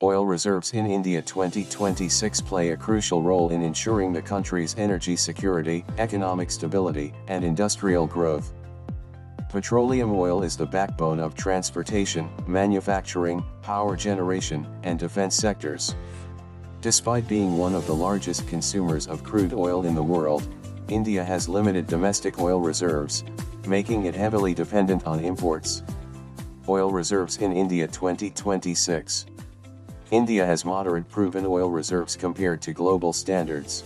Oil reserves in India 2026 play a crucial role in ensuring the country's energy security, economic stability, and industrial growth. Petroleum oil is the backbone of transportation, manufacturing, power generation, and defense sectors. Despite being one of the largest consumers of crude oil in the world, India has limited domestic oil reserves, making it heavily dependent on imports. Oil reserves in India 2026. India has moderate proven oil reserves compared to global standards.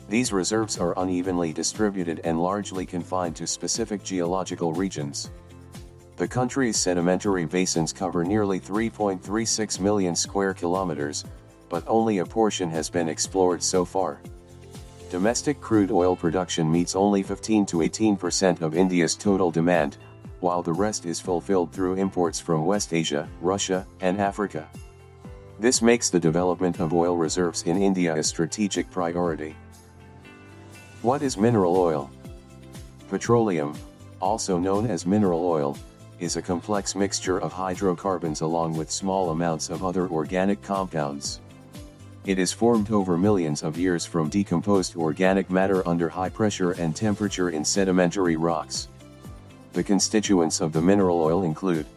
These reserves are unevenly distributed and largely confined to specific geological regions. The country's sedimentary basins cover nearly 3.36 million square kilometers, but only a portion has been explored so far. Domestic crude oil production meets only 15 to 18% of India's total demand, while the rest is fulfilled through imports from West Asia, Russia, and Africa. This makes the development of oil reserves in India a strategic priority. What is mineral oil? Petroleum, also known as mineral oil, is a complex mixture of hydrocarbons along with small amounts of other organic compounds. It is formed over millions of years from decomposed organic matter under high pressure and temperature in sedimentary rocks. The constituents of the mineral oil include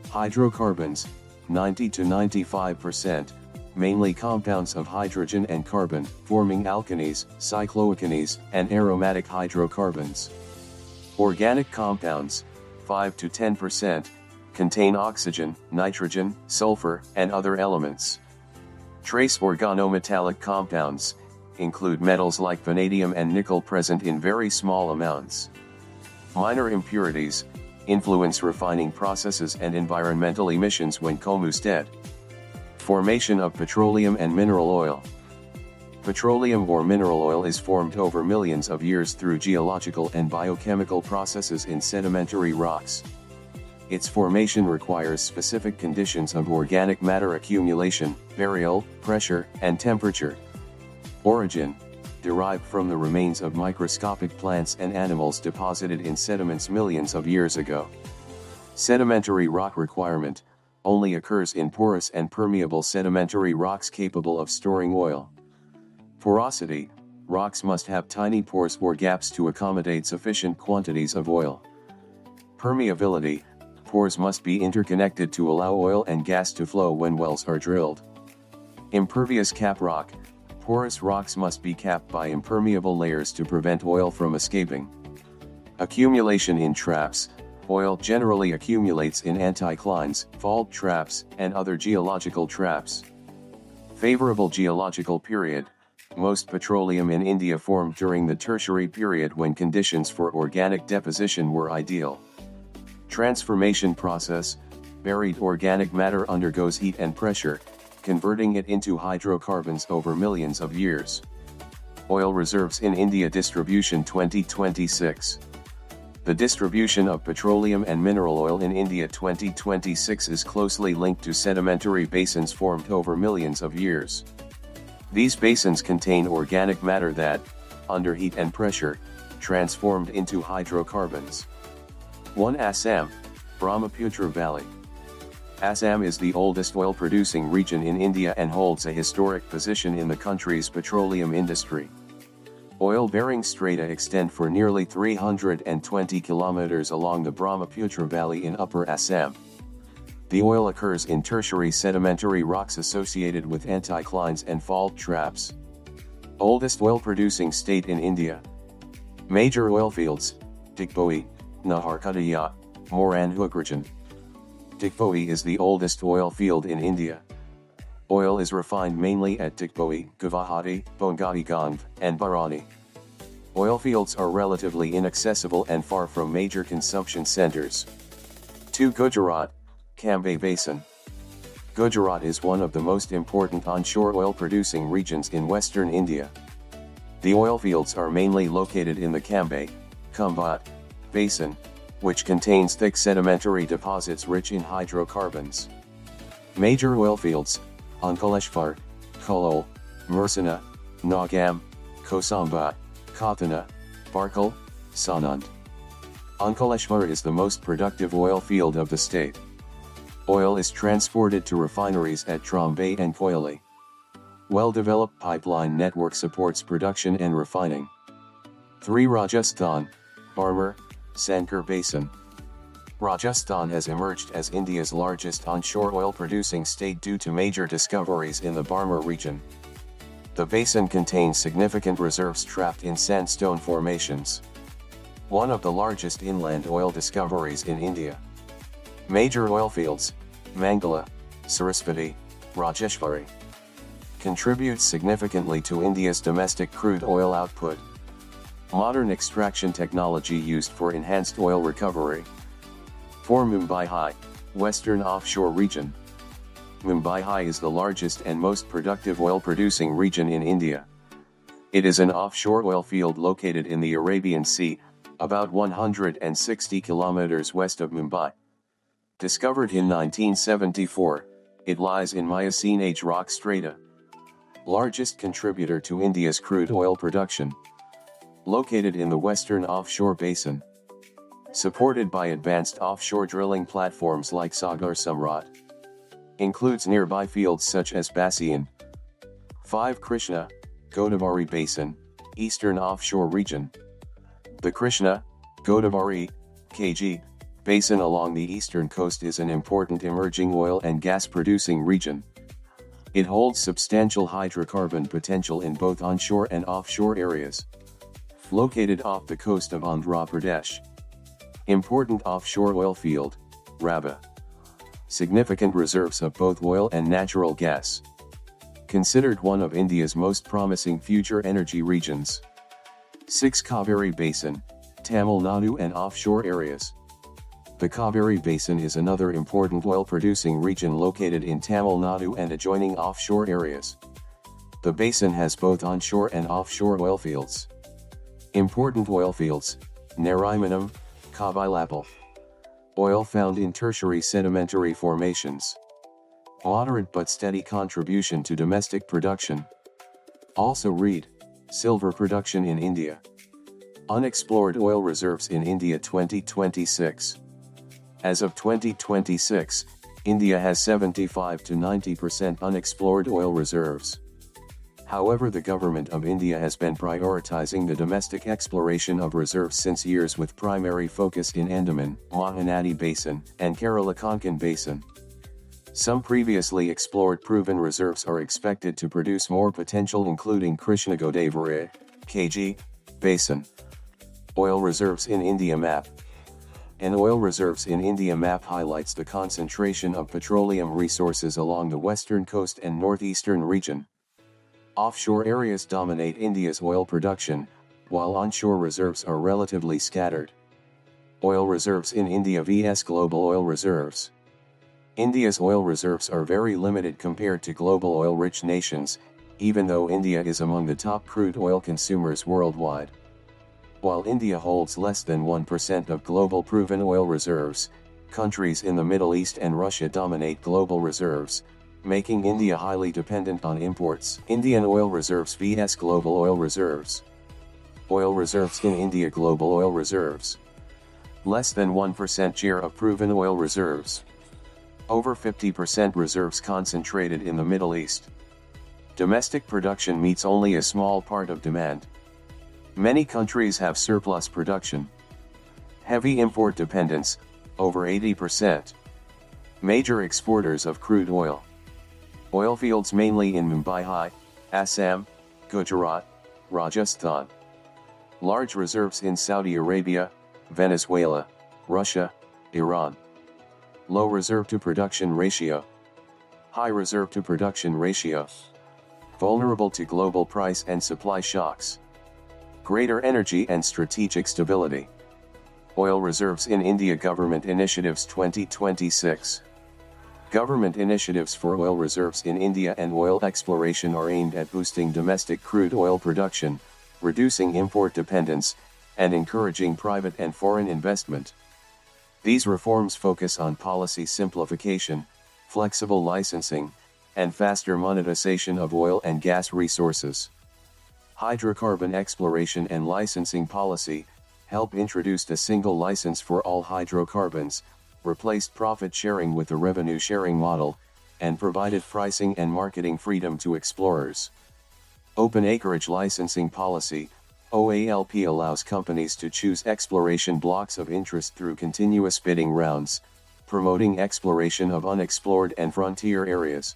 hydrocarbons, 90 to 95%, mainly compounds of hydrogen and carbon, forming alkanes, cycloalkanes, and aromatic hydrocarbons. Organic compounds, 5 to 10%, contain oxygen, nitrogen, sulfur, and other elements. Trace organometallic compounds include metals like vanadium and nickel present in very small amounts. Minor impurities influence refining processes and environmental emissions when combusted. Formation of petroleum and mineral oil. Petroleum or mineral oil is formed over millions of years through geological and biochemical processes in sedimentary rocks. Its formation requires specific conditions of organic matter accumulation, burial, pressure, and temperature. Origin: derived from the remains of microscopic plants and animals deposited in sediments millions of years ago. Sedimentary rock requirement: only occurs in porous and permeable sedimentary rocks capable of storing oil. Porosity: rocks must have tiny pores or gaps to accommodate sufficient quantities of oil. Permeability: pores must be interconnected to allow oil and gas to flow when wells are drilled. Impervious cap rock: porous rocks must be capped by impermeable layers to prevent oil from escaping. Accumulation in traps: oil generally accumulates in anticlines, fault traps, and other geological traps. Favorable geological period: most petroleum in India formed during the Tertiary period when conditions for organic deposition were ideal. Transformation process: buried organic matter undergoes heat and pressure, converting it into hydrocarbons over millions of years. Oil reserves in India distribution 2026. The distribution of petroleum and mineral oil in India 2026 is closely linked to sedimentary basins formed over millions of years. These basins contain organic matter that, under heat and pressure, transformed into hydrocarbons. 1. Assam, Brahmaputra Valley. Assam is the oldest oil-producing region in India and holds a historic position in the country's petroleum industry. Oil-bearing strata extend for nearly 320 kilometers along the Brahmaputra Valley in Upper Assam. The oil occurs in tertiary sedimentary rocks associated with anticlines and fault traps. Oldest oil-producing state in India. Major oil fields: Digboi, Naharkuttiya, Moran-Hugrajan. Digboi is the oldest oil field in India. Oil is refined mainly at Digboi, Guwahati, Bongaigaon, and Barani. Oil fields are relatively inaccessible and far from major consumption centers. 2. Gujarat, Cambay Basin. Gujarat is one of the most important onshore oil-producing regions in western India. The oil fields are mainly located in the Cambay, Khambhat, Basin, which contains thick sedimentary deposits rich in hydrocarbons. Major oil fields: Ankleshwar, Kulol, Mursana, Nagam, Kosamba, Kathana, Barkal, Sanand. Ankleshwar is the most productive oil field of the state. Oil is transported to refineries at Mumbai and Koyali. Well-developed pipeline network supports production and refining. 3. Rajasthan, Barmer, Sankar Basin. Rajasthan has emerged as India's largest onshore oil-producing state due to major discoveries in the Barmer region. The basin contains significant reserves trapped in sandstone formations. One of the largest inland oil discoveries in India. Major oil fields, Mangala, Sarasvati, Rajeshwari, contributes significantly to India's domestic crude oil output. Modern extraction technology used for enhanced oil recovery. 4. Mumbai High, Western Offshore Region. Mumbai High is the largest and most productive oil-producing region in India. It is an offshore oil field located in the Arabian Sea, about 160 kilometers west of Mumbai. Discovered in 1974, it lies in Miocene Age rock strata. Largest contributor to India's crude oil production. Located in the Western Offshore Basin. Supported by advanced offshore drilling platforms like Sagar Samrat. Includes nearby fields such as Basin. 5. Krishna, Godavari Basin, Eastern Offshore Region. The Krishna, Godavari, KG, Basin along the eastern coast is an important emerging oil and gas producing region. It holds substantial hydrocarbon potential in both onshore and offshore areas. Located off the coast of Andhra Pradesh. Important offshore oil field, Rabba. Significant reserves of both oil and natural gas. Considered one of India's most promising future energy regions. 6. Kaveri Basin, Tamil Nadu and offshore areas. The Kaveri Basin is another important oil-producing region located in Tamil Nadu and adjoining offshore areas. The basin has both onshore and offshore oil fields. Important oil fields, Narimanam, Kavilapal. Oil found in tertiary sedimentary formations. Moderate but steady contribution to domestic production. Also read, silver production in India. Unexplored oil reserves in India 2026. As of 2026, India has 75 to 90% unexplored oil reserves. However, the government of India has been prioritizing the domestic exploration of reserves since years with primary focus in Andaman, Mahanadi Basin, and Kerala Konkan Basin. Some previously explored proven reserves are expected to produce more potential, including Krishna Godavari, KG, Basin. Oil reserves in India map. An oil reserves in India map highlights the concentration of petroleum resources along the western coast and northeastern region. Offshore areas dominate India's oil production, while onshore reserves are relatively scattered. Oil reserves in India vs global oil reserves. India's oil reserves are very limited compared to global oil-rich nations, even though India is among the top crude oil consumers worldwide. While India holds less than 1% of global proven oil reserves, countries in the Middle East and Russia dominate global reserves, making India highly dependent on imports. Indian oil reserves vs global oil reserves. Oil reserves in India. Global oil reserves. Less than 1% share of proven oil reserves. Over 50% reserves concentrated in the Middle East. Domestic production meets only a small part of demand. Many countries have surplus production. Heavy import dependence, over 80%. Major exporters of crude oil. Oil fields mainly in Mumbai High, Assam, Gujarat, Rajasthan. Large reserves in Saudi Arabia, Venezuela, Russia, Iran. Low reserve to production ratio. High reserve to production ratio. Vulnerable to global price and supply shocks. Greater energy and strategic stability. Oil reserves in India. Government initiatives 2026. Government initiatives for oil reserves in India and oil exploration are aimed at boosting domestic crude oil production, reducing import dependence, and encouraging private and foreign investment. These reforms focus on policy simplification, flexible licensing, and faster monetization of oil and gas resources. Hydrocarbon exploration and licensing policy help introduce a single license for all hydrocarbons, replaced profit sharing with a revenue sharing model, and provided pricing and marketing freedom to explorers. Open acreage licensing policy, OALP, allows companies to choose exploration blocks of interest through continuous bidding rounds, promoting exploration of unexplored and frontier areas.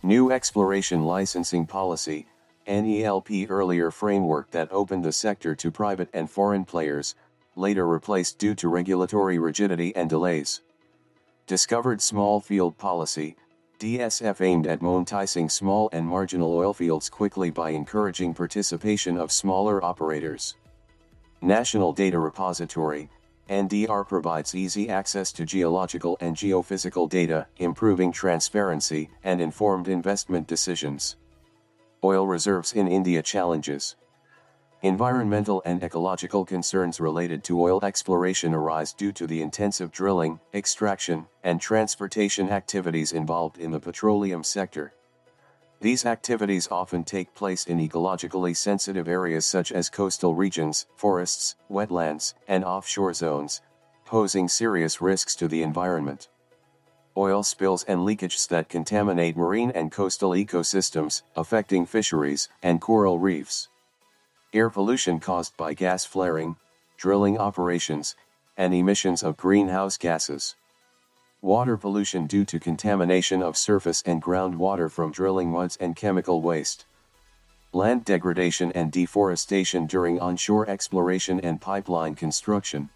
New exploration licensing policy, NELP, earlier framework that opened the sector to private and foreign players, later replaced due to regulatory rigidity and delays. Discovered small field policy, DSF, aimed at monetizing small and marginal oil fields quickly by encouraging participation of smaller operators. National Data Repository, NDR, provides easy access to geological and geophysical data, improving transparency and informed investment decisions. Oil reserves in India challenges. Environmental and ecological concerns related to oil exploration arise due to the intensive drilling, extraction, and transportation activities involved in the petroleum sector. These activities often take place in ecologically sensitive areas such as coastal regions, forests, wetlands, and offshore zones, posing serious risks to the environment. Oil spills and leakages that contaminate marine and coastal ecosystems, affecting fisheries and coral reefs. Air pollution caused by gas flaring, drilling operations, and emissions of greenhouse gases. Water pollution due to contamination of surface and groundwater from drilling muds and chemical waste. Land degradation and deforestation during onshore exploration and pipeline construction.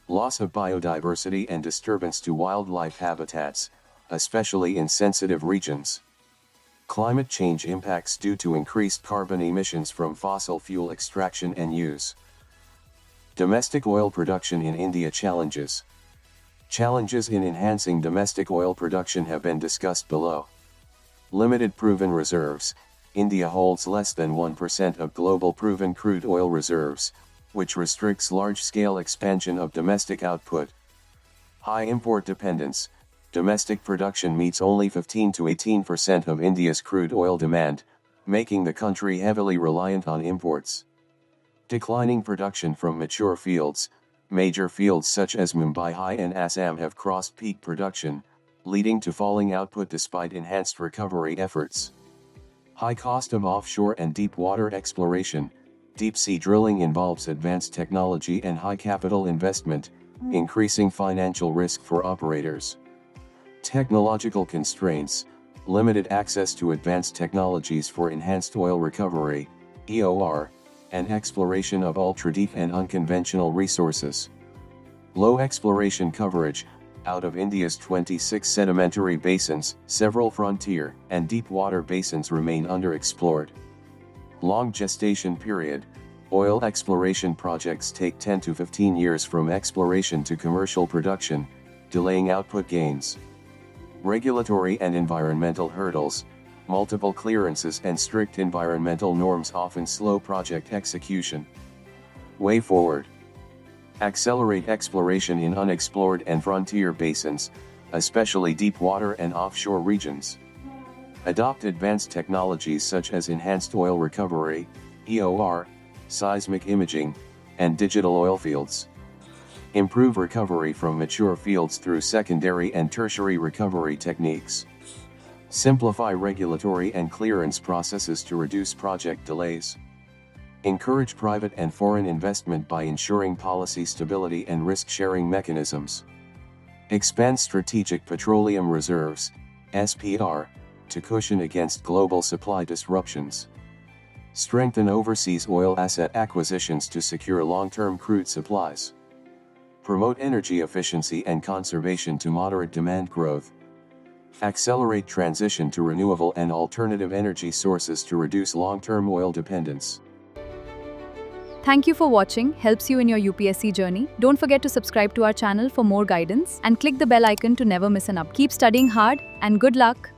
Loss of biodiversity and disturbance to wildlife habitats, especially in sensitive regions. Climate change impacts due to increased carbon emissions from fossil fuel extraction and use. Domestic oil production in India challenges. Challenges in enhancing domestic oil production have been discussed below. Limited proven reserves. India holds less than 1% of global proven crude oil reserves, which restricts large-scale expansion of domestic output. High import dependence. Domestic production meets only 15 to 18% of India's crude oil demand, making the country heavily reliant on imports. Declining production from mature fields. Major fields such as Mumbai High and Assam have crossed peak production, leading to falling output despite enhanced recovery efforts. High cost of offshore and deep water exploration. Deep-sea drilling involves advanced technology and high capital investment, increasing financial risk for operators. Technological constraints. Limited access to advanced technologies for enhanced oil recovery, EOR, and exploration of ultra-deep and unconventional resources. Low exploration coverage. Out of India's 26 sedimentary basins, several frontier and deep water basins remain underexplored. Long gestation period. Oil exploration projects take 10 to 15 years from exploration to commercial production, delaying output gains. Regulatory and environmental hurdles. Multiple clearances and strict environmental norms often slow project execution. Way forward. Accelerate exploration in unexplored and frontier basins, especially deep water and offshore regions. Adopt advanced technologies such as enhanced oil recovery, EOR, seismic imaging, and digital oil fields. Improve recovery from mature fields through secondary and tertiary recovery techniques. Simplify regulatory and clearance processes to reduce project delays. Encourage private and foreign investment by ensuring policy stability and risk-sharing mechanisms. Expand strategic petroleum reserves, SPR, to cushion against global supply disruptions. Strengthen overseas oil asset acquisitions to secure long-term crude supplies. Promote energy efficiency and conservation to moderate demand growth. Accelerate transition to renewable and alternative energy sources to reduce long-term oil dependence. Thank you for watching. Helps you in your UPSC journey. Don't forget to subscribe to our channel for more guidance and click the bell icon to never miss an update. Keep studying hard and good luck.